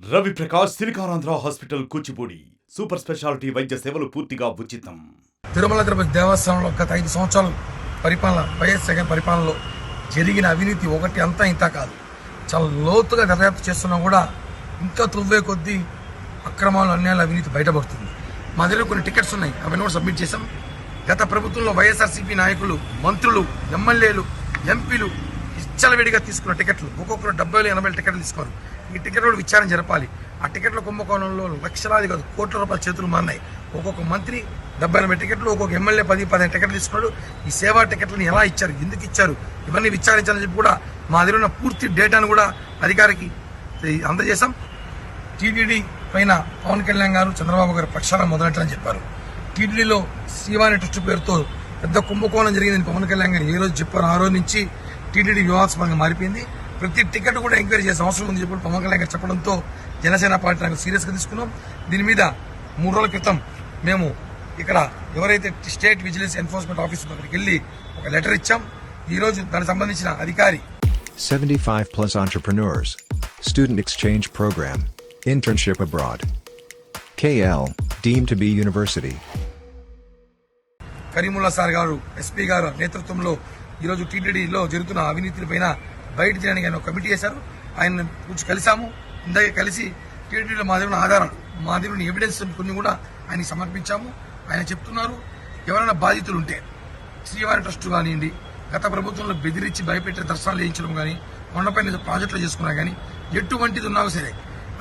Ravi Prakash Siliconandhra hospital Kuchipudi super speciality వైద్య సేవలు పూర్తిగా ఉచితం. తిరుమల తిరుపతి దేవస్థానంలో గత 5 సంవత్సరాలు పరిపాలన వైఎస్ జగన్ పరిపాలనలో జరిగిన అవినీతి ఒకటి అంతా ఇంత కాదు, చాలా లోతుగా దర్యాప్తు చేస్తున్నా కూడా ఇంకా తువ్వే కొద్దీ అక్రమాలు అన్యాయాలు అవినీతి బయటపడుతుంది. మా దగ్గర కొన్ని టికెట్స్ ఉన్నాయి, అవన్నీ కూడా సబ్మిట్ చేశాం. గత ప్రభుత్వంలో వైఎస్ఆర్సీపీ నాయకులు, మంత్రులు, ఎమ్మెల్యేలు, ఎంపీలు ఇచ్చలవిడిగా తీసుకున్న టికెట్లు ఒక్కొక్కరు 70-80 టికెట్లు తీసుకోరు. ఈ టికెట్లు విచారణ జరపాలి. ఆ టికెట్ల కుంభకోణంలో లక్షలాది కాదు కోట్ల రూపాయల చేతులు మారినాయి. ఒక్కొక్క మంత్రి 70-80 టికెట్లు, ఒక్కొక్క ఎమ్మెల్యే 10-15 టికెట్లు తీసుకున్నాడు. ఈ సేవా టికెట్లను ఎలా ఇచ్చారు, ఎందుకు ఇచ్చారు, ఇవన్నీ విచారించాలని చెప్పి కూడా మా దగ్గర ఉన్న పూర్తి డేటాను కూడా అధికారికి అందజేశాం. టీటీడీ పైన పవన్ కళ్యాణ్ గారు, చంద్రబాబు గారు ప్రక్షాళన మొదలెట్టాలని చెప్పారు. టీటీడీలో శ్రీవాణి ట్రస్ట్ పేరుతో పెద్ద కుంభకోణం జరిగిందని పవన్ కళ్యాణ్ గారు ఏ రోజు చెప్పారు, ఆ రోజు నుంచి టీటీడీ వివాదాస్పదంగా మారిపోయింది. ప్రతి టికెట్ కూడా ఎంక్వైరీ చేసే అవసరం ఉంది చెప్పి పవన్ కళ్యాణ్ గారు చెప్పడంతో జనసేన పార్టీ నాకు సీరియస్గా తీసుకున్నాం. దీని మీద 3 రోజుల క్రితం మేము ఇక్కడ ఎవరైతే స్టేట్ విజిలెన్స్ ఎన్ఫోర్స్మెంట్ ఆఫీస్ అక్కడికి వెళ్ళి ఒక లెటర్ ఇచ్చాం. ఈ రోజు దానికి సంబంధించిన అధికారి 75+ entrepreneurs, student exchange program, internship abroad, KL deemed to be university. Karimulla sir గారు, ఎస్పీ గారు నేతృత్వంలో ఈరోజు టీటీడీలో జరుగుతున్న అవినీతిపైన బయట చేయడానికి ఆయన ఒక కమిటీ చేశారు. ఆయన కూర్చొని కలిసాము. ఇందాక కలిసి టీటీడీలో మా దగ్గర ఆధారాలు, మా దగ్గర ఎవిడెన్స్ కొన్ని కూడా ఆయనకి సమర్పించాము. ఆయన చెప్తున్నారు, ఎవరైనా బాధితులు ఉంటే శ్రీవారి ట్రస్ట్ కానివ్వండి, గత ప్రభుత్వంలో బెదిరించి భయపెట్టే దర్శనాలు చేయించడం కానీ, కొండపైన ప్రాజెక్టులు చేసుకున్నా కానీ, ఎటువంటిది ఉన్నా సరే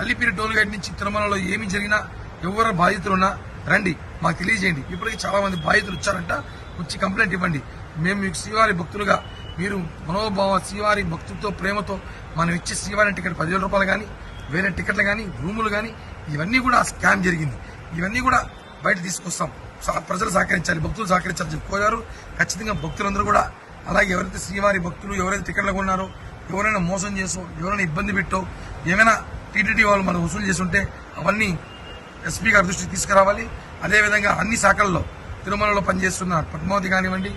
అల్లిపిరి టోల్ గేట్ నుంచి తిరుమలలో ఏమి జరిగినా ఎవరు బాధితులున్నా రండి, మాకు తెలియజేయండి. ఇప్పటికీ చాలా మంది బాధితులు వచ్చారంట, వచ్చి కంప్లైంట్ ఇవ్వండి. మేము మీకు శ్రీవారి భక్తులుగా, మీరు మనోభావ శ్రీవారి భక్తులతో ప్రేమతో మనం ఇచ్చే శ్రీవారి టికెట్ 10,000 రూపాయలు కానీ, వేరే టికెట్లు కానీ, రూములు కానీ, ఇవన్నీ కూడా స్కామ్ జరిగింది. ఇవన్నీ కూడా బయట తీసుకొస్తాం. ప్రజలు సహకరించాలి, భక్తులు సహకరించాలని చెప్పి కోరారు. ఖచ్చితంగా భక్తులందరూ కూడా అలాగే ఎవరైతే శ్రీవారి భక్తులు ఎవరైతే టికెట్లు కొన్నారో, ఎవరైనా మోసం చేసో, ఎవరైనా ఇబ్బంది పెట్టో, ఏమైనా టీటీడీ వాళ్ళు మనం వసూలు చేసి ఉంటే అవన్నీ ఎస్పీ గారి దృష్టికి తీసుకురావాలి. అదేవిధంగా అన్ని శాఖల్లో తిరుమలలో పనిచేస్తున్న పద్మావతి కానివ్వండి,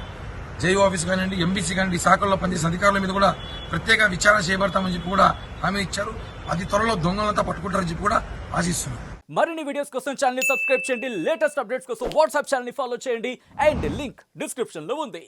జైఓ ఆఫీస్ కానివ్వండి, ఎంబీసీ కానివ్వండి, ఈ శాఖల్లో పనిచేసిన అధికారుల మీద కూడా ప్రత్యేక విచారణ చేయబడతామని చెప్పి కూడా హామీ ఇచ్చారు. అది త్వరలో దొంగలంతా పట్టుకుంటారని చెప్పి కూడా ఆశిస్తున్నారు. మరిన్ని వీడియోస్ కోసం ఛానల్ ని సబ్స్క్రైబ్ చేయండి, లేటెస్ట్ అప్డేట్స్ కోసం వాట్సాప్ ఛానల్ ని ఫాలో చేయండి అండ్ లింక్ డిస్క్రిప్షన్ లో ఉంది.